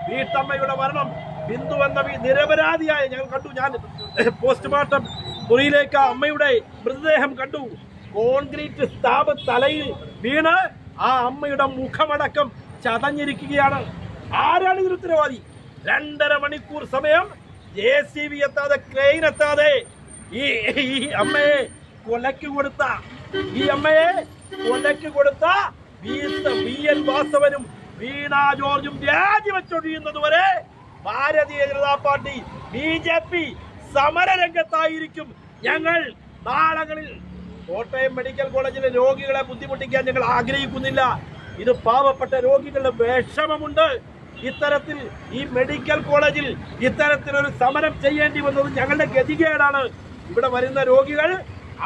വീട്ടമ്മയുടെ മരണം. ബിന്ദു എന്ന നിരപരാധിയായ ഞങ്ങൾ കണ്ടു. ഞാൻ പോസ്റ്റ്മോർട്ടം മുറിയിലേക്ക് അമ്മയുടെ മൃതദേഹം കണ്ടു. കോൺക്രീറ്റ് സ്ലാബ് തലയിൽ വീണ് ആ അമ്മയുടെ മുഖമടക്കം ചതഞ്ഞിരിക്കുകയാണ്. ആരാണ് ഇതിന് ഉത്തരവാദി? 2.5 മണിക്കൂർ സമയം JCB എത്താതെ, ക്രെയിൻ എത്താതെ ഈ അമ്മയെ കൊലക്ക് കൊടുത്ത VN വാസവനും വീണ ജോർജും രാജിവെച്ചൊഴിയുന്നത് വരെ ഭാരതീയ ജനതാ പാർട്ടി BJP സമരരംഗത്തായിരിക്കും. ഞങ്ങൾ നാളങ്ങളിൽ കോട്ടയം മെഡിക്കൽ കോളേജിലെ രോഗികളെ ബുദ്ധിമുട്ടിക്കാൻ ഞങ്ങൾ ആഗ്രഹിക്കുന്നില്ല. ഇത് പാവപ്പെട്ട രോഗികളുടെ വിഷമമുണ്ട്. ഇത്തരത്തിൽ ഈ മെഡിക്കൽ കോളേജിൽ ഇത്തരത്തിലൊരു സമരം ചെയ്യേണ്ടി വന്നത് ഞങ്ങളുടെ ഗതികേടാണ്. ഇവിടെ വരുന്ന രോഗികൾ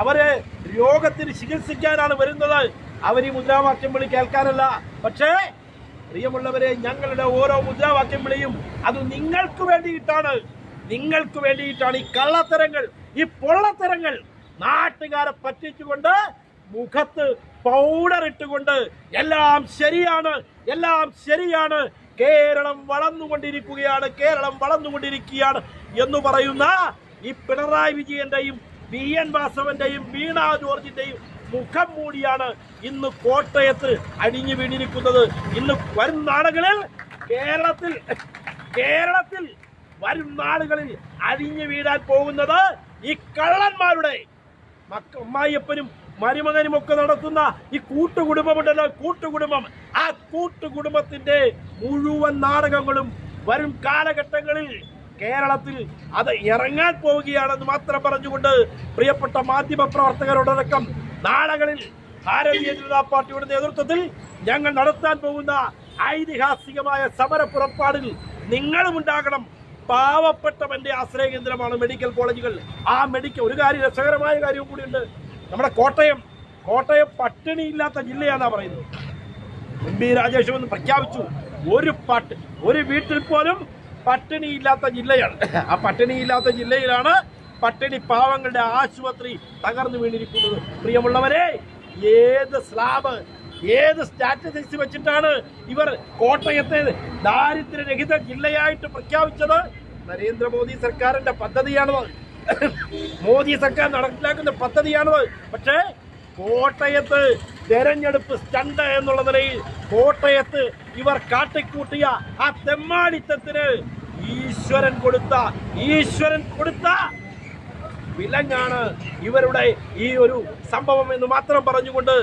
അവരെ രോഗത്തിന് ചികിത്സിക്കാനാണ് വരുന്നത്. അവർ ഈ മുദ്രാവാക്യം വിളി കേൾക്കാനല്ല. പക്ഷേ പ്രിയമുള്ളവരെ, ഞങ്ങളുടെ ഓരോ മുദ്രാവാക്യം വിളിയും അത് നിങ്ങൾക്ക് വേണ്ടിയിട്ടാണ്. ഈ കള്ളത്തരങ്ങൾ, ഈ പൊള്ളത്തരങ്ങൾ നാട്ടുകാരെ പറ്റിച്ചുകൊണ്ട് മുഖത്ത് പൗഡർ ഇട്ടുകൊണ്ട് എല്ലാം ശരിയാണ്, കേരളം വളർന്നുകൊണ്ടിരിക്കുകയാണ് എന്ന് പറയുന്ന ഈ പിണറായി വിജയന്റെയും VN വാസവന്റെയും വീണ ജോർജിന്റെയും മുഖം മൂടിയാണ് ഇന്ന് കോട്ടയത്ത് അടിഞ്ഞു വീണിരിക്കുന്നത്. ഇന്ന് വരും നാളുകളിൽ കേരളത്തിൽ വരും നാളുകളിൽ അടിഞ്ഞു വീഴാൻ പോകുന്നത് ഈ കള്ളന്മാരുടെ അമ്മായിയപ്പനും മരുമകനും ഒക്കെ നടത്തുന്ന ഈ കൂട്ടുകുടുംബമുണ്ടല്ലോ, ആ കൂട്ടുകുടുംബത്തിന്റെ മുഴുവൻ നാടകങ്ങളും വരും കാലഘട്ടങ്ങളിൽ കേരളത്തിൽ അത് ഇറങ്ങാൻ പോവുകയാണെന്ന് മാത്രം പറഞ്ഞുകൊണ്ട് പ്രിയപ്പെട്ട മാധ്യമ പ്രവർത്തകരോടടക്കം നാളുകളിൽ ഭാരതീയ ജനതാ പാർട്ടിയുടെ നേതൃത്വത്തിൽ ഞങ്ങൾ നടത്താൻ പോകുന്ന ഐതിഹാസികമായ സമര പുറപ്പാടിൽ നിങ്ങളും ഉണ്ടാകണം. പാവപ്പെട്ടവന്റെ ആശ്രയ കേന്ദ്രമാണ് മെഡിക്കൽ കോളേജുകൾ. ആ ഒരു രസകരമായ കാര്യവും കൂടിയുണ്ട്. നമ്മുടെ കോട്ടയം പട്ടിണിയില്ലാത്ത ജില്ലയാണെന്നാ പറയുന്നത്. MP രാജേഷ് എന്ന് പ്രഖ്യാപിച്ചു. ഒരു വീട്ടിൽ പോലും പട്ടിണിയില്ലാത്ത ജില്ലയാണ്. ആ പട്ടിണിയില്ലാത്ത ജില്ലയിലാണ് പട്ടിണി പാവങ്ങളുടെ ആശുപത്രി തകർന്നു വീണിരിക്കുന്നത്. പ്രിയമുള്ളവരെ, ഏത് സ്റ്റാറ്റിസ്റ്റിക്സ് വെച്ചിട്ടാണ് ഇവർ കോട്ടയത്തെ ദാരിദ്ര്യരഹിത ജില്ലയായിട്ട് പ്രഖ്യാപിച്ചത്? നരേന്ദ്രമോദി സർക്കാരിന്റെ പദ്ധതിയാണത്. മോദി സർക്കാർ നടപ്പിലാക്കുന്ന പദ്ധതിയാണത്. പക്ഷേ കോട്ടയത്ത് തെരഞ്ഞെടുപ്പ് സ്റ്റണ്ട് എന്നുള്ള നിലയിൽ കോട്ടയത്ത് ഇവർ കാട്ടിക്കൂട്ടിയ ആ തെമ്മാടിത്തത്തിന് ഈശ്വരൻ കൊടുത്ത വിലങ്ങാണ് ഇവരുടെ ഈ ഒരു സംഭവം എന്ന് മാത്രം പറഞ്ഞുകൊണ്ട്